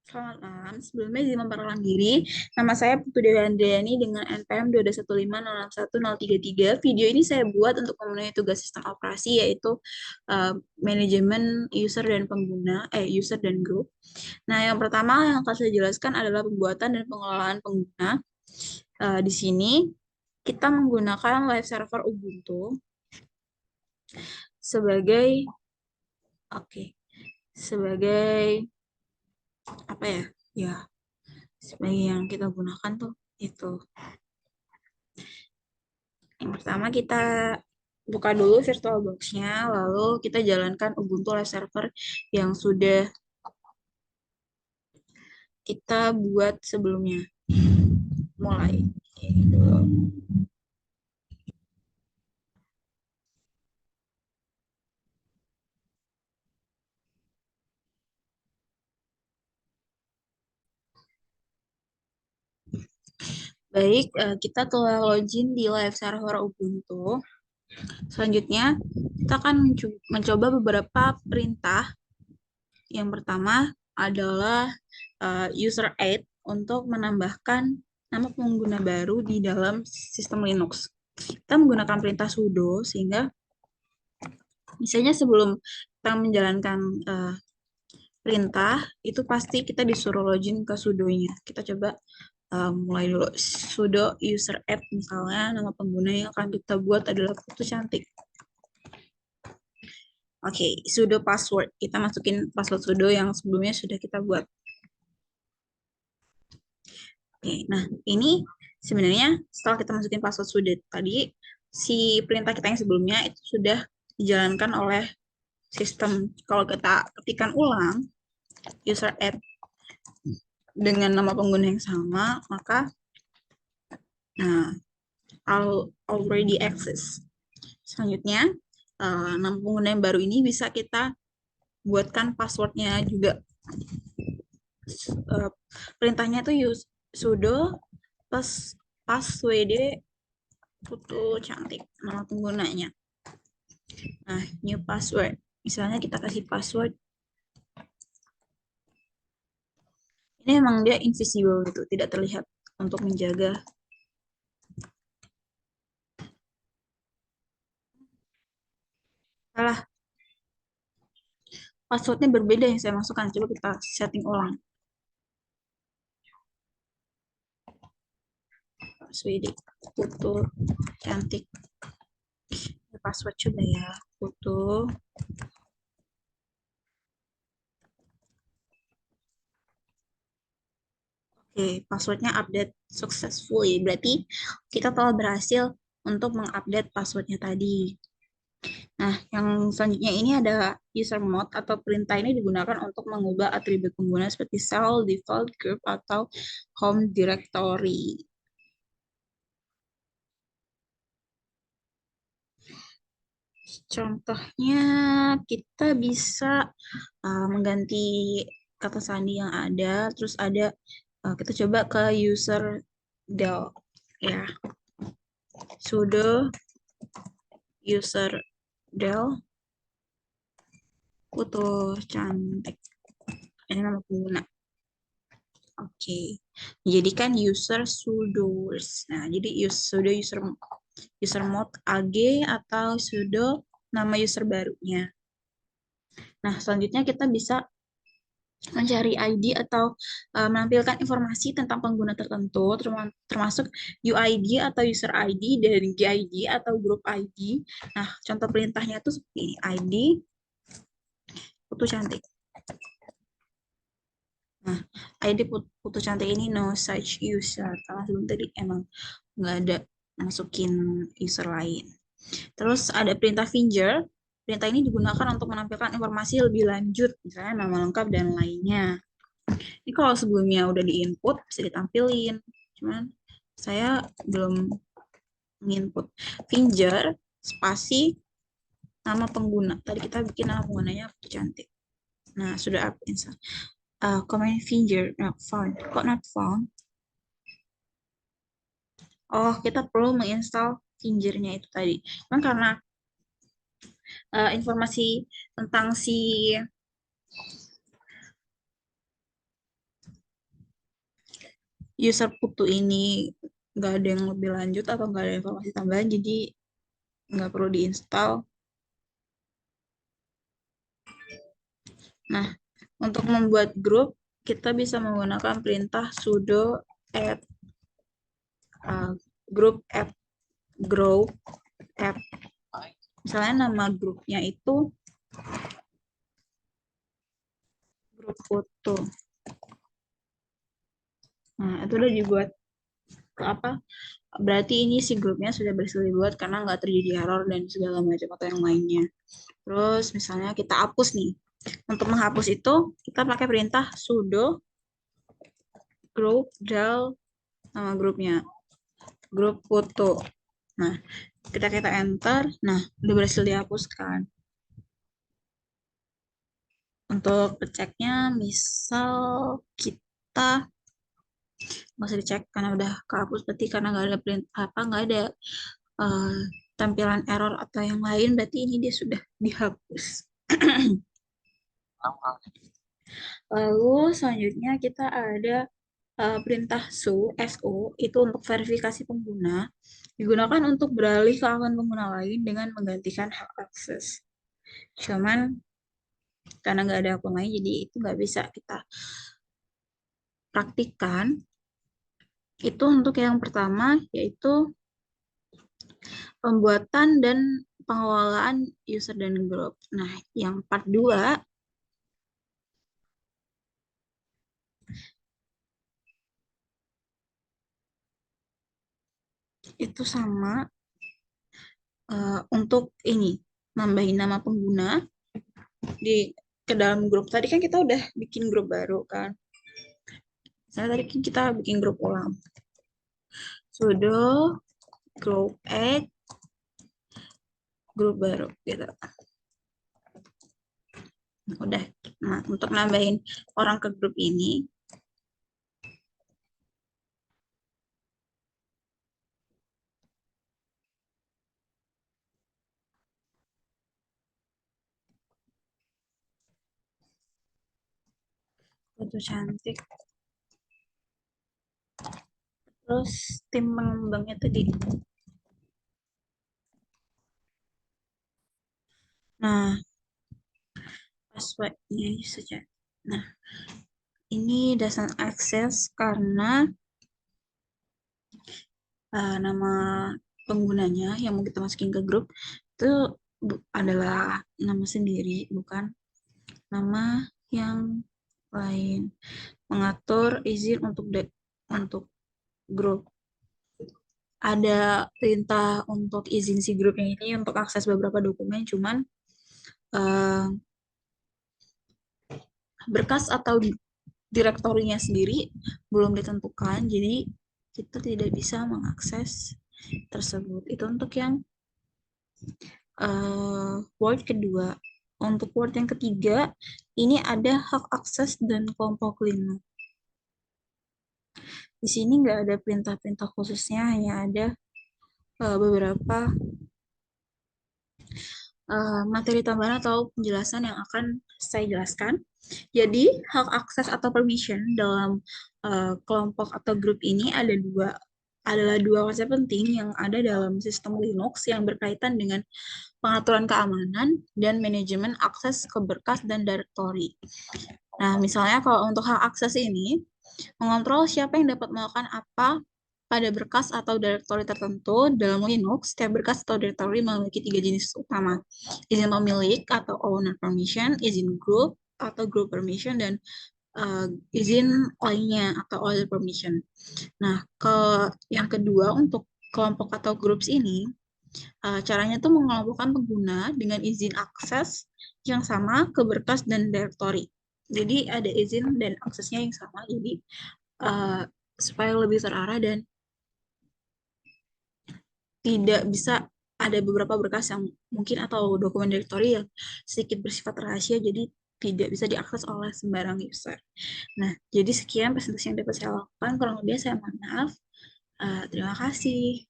Selamat malam. Sebelumnya izin memperkenalkan diri. Nama saya Putu Dewi Andriani dengan NPM 2215063. Video ini saya buat untuk memenuhi tugas sistem operasi yaitu manajemen user dan pengguna, user dan grup. Nah, yang pertama yang akan saya jelaskan adalah pembuatan dan pengelolaan pengguna. Di sini kita menggunakan live server Ubuntu sebagai sebagai apa ya? Ya, sebagai yang kita gunakan tuh itu. Yang pertama kita buka dulu VirtualBox-nya, lalu kita jalankan Ubuntu Live Server yang sudah kita buat sebelumnya. Mulai. Baik, kita telah login di live server Ubuntu. Selanjutnya, kita akan mencoba beberapa perintah. Yang pertama adalah user add untuk menambahkan nama pengguna baru di dalam sistem Linux. Kita menggunakan perintah sudo sehingga misalnya sebelum kita menjalankan perintah itu pasti kita disuruh login ke sudonya. Kita coba mulai dulu. Sudo user add misalnya nama pengguna yang akan kita buat adalah Putu Cantik. Oke, sudo password. Kita masukin password sudo yang sebelumnya sudah kita buat. Oke, nah ini sebenarnya setelah kita masukin password sudo tadi, si perintah kita yang sebelumnya itu sudah dijalankan oleh sistem. Kalau kita ketikkan ulang user add dengan nama pengguna yang sama, maka nah already access. Selanjutnya, nama pengguna yang baru ini bisa kita buatkan passwordnya juga. Perintahnya itu sudo password Putu Cantik nama penggunanya. Nah, new password. Misalnya kita kasih password. Ini memang dia invisible gitu, tidak terlihat untuk menjaga. Salah. Passwordnya berbeda yang saya masukkan. Coba kita setting ulang. Password Putu Cantik. Password coba ya. Putu. Oke, passwordnya update successfully. Berarti kita telah berhasil untuk mengupdate passwordnya tadi. Nah, yang selanjutnya ini ada user mode atau perintah ini digunakan untuk mengubah atribut pengguna seperti cell, default, group, atau home directory. Contohnya, kita bisa mengganti kata sandi yang ada, terus ada kita coba ke user del ya, sudo user del Putu Cantik. Ini nama pengguna. Oke, jadikan user sudo. Nah, jadi sudo user mode AG atau sudo nama user barunya. Nah, selanjutnya kita bisa mencari ID atau menampilkan informasi tentang pengguna tertentu, termasuk UID atau user ID dan GID atau group ID. Nah, contoh perintahnya itu seperti ini, ID Putu Cantik. Nah, ID Putu Cantik ini no such user. Karena sebelum tadi emang nggak ada masukin user lain. Terus ada perintah finger. Perintah ini digunakan untuk menampilkan informasi lebih lanjut, misalnya nama lengkap dan lainnya. Ini kalau sebelumnya udah di-input, bisa ditampilin. Cuman saya belum menginput. Finger, spasi, nama pengguna. Tadi kita bikin nama penggunanya Putu Cantik. Nah, sudah up install. Command finger not found. Kok not found? Oh, kita perlu menginstal fingernya itu tadi. Cuman karena informasi tentang si User putu ini nggak ada yang lebih lanjut atau nggak ada informasi tambahan, jadi nggak perlu diinstal. Nah, untuk membuat grup, kita bisa menggunakan perintah sudo add group app group app. Misalnya nama grupnya itu grup foto. Nah, itu udah dibuat apa? Berarti ini si grupnya sudah berhasil dibuat karena nggak terjadi error dan segala macam atau yang lainnya. Terus misalnya kita hapus nih. Untuk menghapus itu kita pakai perintah sudo group del nama grupnya, grup foto. Nah, kita enter. Nah, udah berhasil dihapuskan. Untuk ceknya, misal kita nggak usah dicek karena udah kehapus, berarti karena nggak ada print apa nggak ada eh, tampilan error atau yang lain, berarti ini dia sudah dihapus. Lalu selanjutnya kita ada perintah SU itu untuk verifikasi pengguna, digunakan untuk beralih ke akun pengguna lain dengan menggantikan hak akses. Cuman karena nggak ada akun lain, jadi itu nggak bisa kita praktikkan. Itu untuk yang pertama, yaitu pembuatan dan pengelolaan user dan group. Nah, yang part 2 itu sama untuk ini, nambahin nama pengguna di ke dalam grup. Tadi kan kita udah bikin grup baru kan. Saya tadi kan kita bikin grup ulang. Sudo group add grup baru gitu. Udah. Nah, untuk nambahin orang ke grup ini, foto cantik. Terus tim pengembangnya tadi. Nah, passwordnya saja. Nah, ini doesn't access karena nama penggunanya yang mau kita masukin ke grup itu adalah nama sendiri, bukan nama yang lain. Mengatur izin untuk grup. Ada perintah untuk izin si grupnya ini untuk akses beberapa dokumen, cuman uh, berkas atau direktorinya sendiri belum ditentukan, jadi kita tidak bisa mengakses tersebut. Itu untuk yang word kedua. Untuk word yang ketiga, ini ada hak akses dan kelompok lindung. Di sini nggak ada perintah-perintah khususnya, hanya ada beberapa materi tambahan atau penjelasan yang akan saya jelaskan. Jadi, hak akses atau permission dalam kelompok atau grup ini adalah dua konsep penting yang ada dalam sistem Linux yang berkaitan dengan pengaturan keamanan dan manajemen akses ke berkas dan direktori. Nah, misalnya kalau untuk hak akses ini, mengontrol siapa yang dapat melakukan apa pada berkas atau direktori tertentu dalam Linux. Setiap berkas atau direktori memiliki tiga jenis utama: izin pemilik atau owner permission, izin group atau group permission, dan izin lainnya atau other permission. Nah, yang kedua untuk kelompok atau groups ini, caranya tuh mengelompokkan pengguna dengan izin akses yang sama ke berkas dan direktori. Jadi ada izin dan aksesnya yang sama, jadi uh, supaya lebih terarah dan tidak bisa ada beberapa berkas yang mungkin atau dokumen direktori yang sedikit bersifat rahasia, jadi tidak bisa diakses oleh sembarang user. Nah, jadi sekian presentasi yang dapat saya lakukan. Kurang lebih saya mohon maaf. Terima kasih.